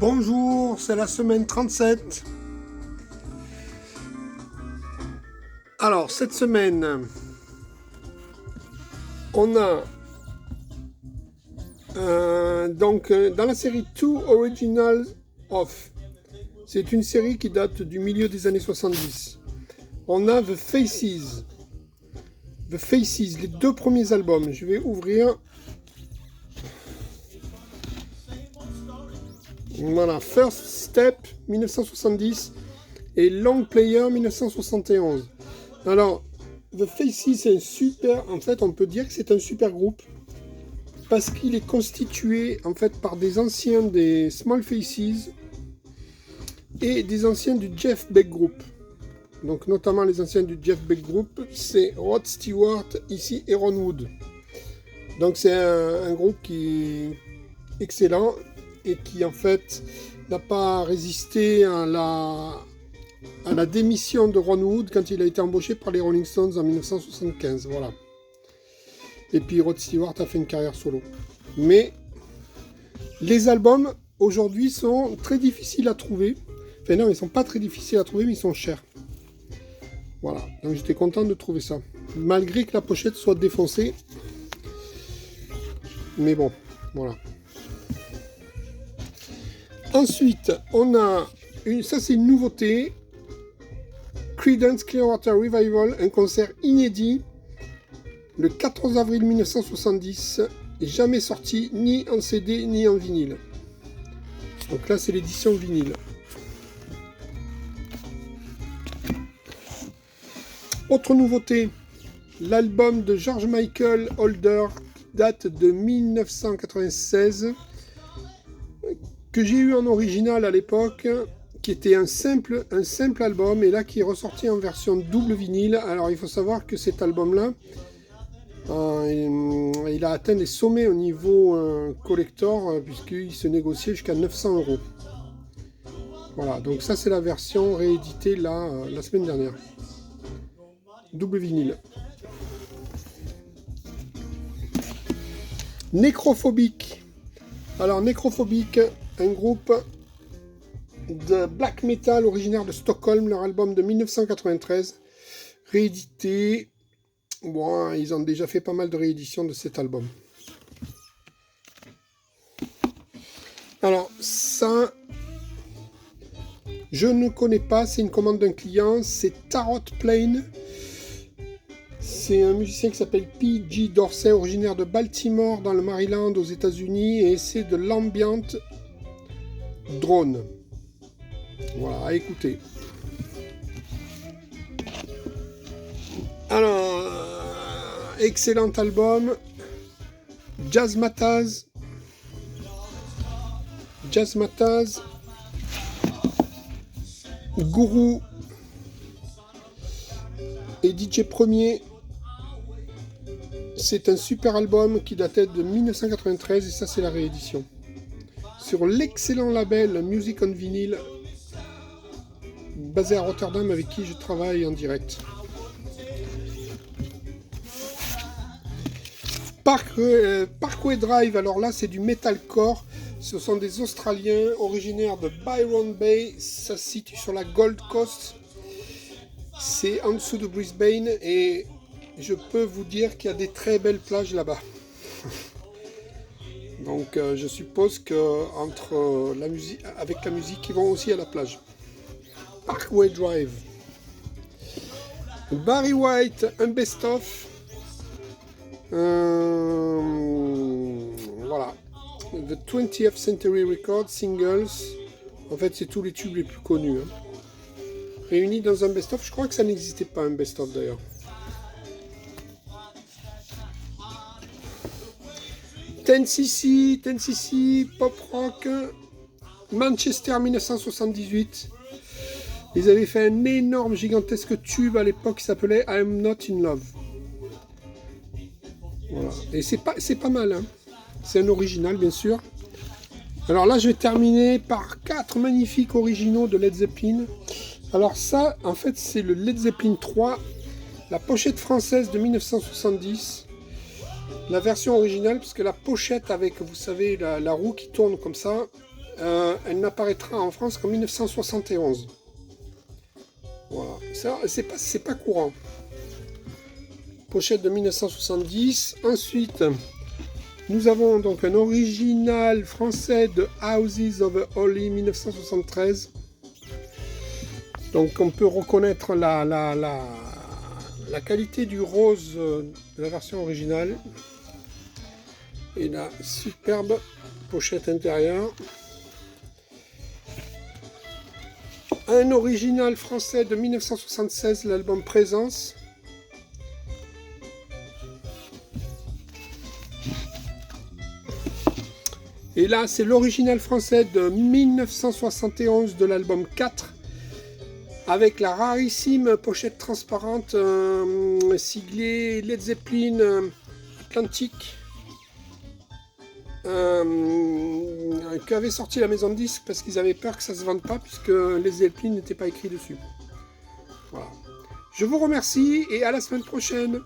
Bonjour, c'est la semaine 37. Alors, cette semaine, on a dans la série Two Originals of. C'est une série qui date du milieu des années 70. On a The Faces. The Faces, les deux premiers albums. Je vais ouvrir. Voilà, First Step 1970 et Long Player 1971. Alors, The Faces, c'est un super. En fait, on peut dire que c'est un super groupe parce qu'il est constitué en fait par des anciens des Small Faces et des anciens du Jeff Beck Group. Donc, notamment les anciens du Jeff Beck Group, c'est Rod Stewart ici et Ron Wood. Donc, c'est un groupe qui est excellent et qui en fait n'a pas résisté à la démission de Ron Wood quand il a été embauché par les Rolling Stones en 1975. Voilà. Et puis Rod Stewart a fait une carrière solo. Mais les albums aujourd'hui sont très difficiles à trouver. Enfin non, ils sont pas très difficiles à trouver, mais ils sont chers. Voilà, donc j'étais content de trouver ça. Malgré que la pochette soit défoncée. Mais bon, voilà. Ensuite, on a ça c'est une nouveauté. Creedence Clearwater Revival, un concert inédit le 14 avril 1970, jamais sorti ni en CD ni en vinyle. Donc là c'est l'édition vinyle. Autre nouveauté, l'album de George Michael Holder date de 1996. Que j'ai eu en original à l'époque, qui était un simple album, et là qui est ressorti en version double vinyle. Alors il faut savoir que cet album-là, il a atteint des sommets au niveau collector, puisqu'il se négociait jusqu'à 900 €. Voilà, donc ça c'est la version rééditée là, la semaine dernière. Double vinyle. Nécrophobique. Alors Nécrophobique, un groupe de black metal originaire de Stockholm, leur album de 1993, réédité. Bon, ils ont déjà fait pas mal de rééditions de cet album. Alors, ça, je ne connais pas, c'est une commande d'un client, c'est Tarot Plane. C'est un musicien qui s'appelle P.G. Dorsey, originaire de Baltimore, dans le Maryland, aux États-Unis, et c'est de l'ambient drone. Voilà, à écouter. Alors, excellent album. Jazzmatazz, Guru et DJ Premier. C'est un super album qui datait de 1993 et ça c'est la réédition. Sur l'excellent label Music on Vinyl, basé à Rotterdam, avec qui je travaille en direct. Parkway Drive, alors là c'est du metalcore. Ce sont des Australiens originaires de Byron Bay. Ça se situe sur la Gold Coast. C'est en dessous de Brisbane et je peux vous dire qu'il y a des très belles plages là-bas. Donc je suppose que avec la musique, ils vont aussi à la plage. Parkway Drive. Barry White, un best-of. Voilà. The 20th Century Records Singles. En fait, c'est tous les tubes les plus connus. Réunis dans un best-of. Je crois que ça n'existait pas, un best-of d'ailleurs. Ten-cc, pop rock, Manchester 1978. Ils avaient fait un énorme, gigantesque tube à l'époque qui s'appelait I'm Not in Love. Voilà. Et c'est pas mal, hein. C'est un original, bien sûr. Alors là, je vais terminer par 4 magnifiques originaux de Led Zeppelin. Alors ça, en fait, c'est le Led Zeppelin 3, la pochette française de 1970. La version originale, parce que la pochette avec, vous savez, la roue qui tourne comme ça, elle n'apparaîtra en France qu'en 1971. Voilà, ça c'est pas courant. Pochette de 1970. Ensuite, nous avons donc un original français de Houses of Holy 1973. Donc on peut reconnaître la qualité du rose de la version originale. Et la superbe pochette intérieure. Un original français de 1976, l'album Présence. Et là, c'est l'original français de 1971 de l'album 4, avec la rarissime pochette transparente siglée Led Zeppelin Atlantic, qu'avait sorti la maison de disques parce qu'ils avaient peur que ça se vende pas, puisque les Zeppelin n'étaient pas écrits dessus. Voilà. Je vous remercie et à la semaine prochaine.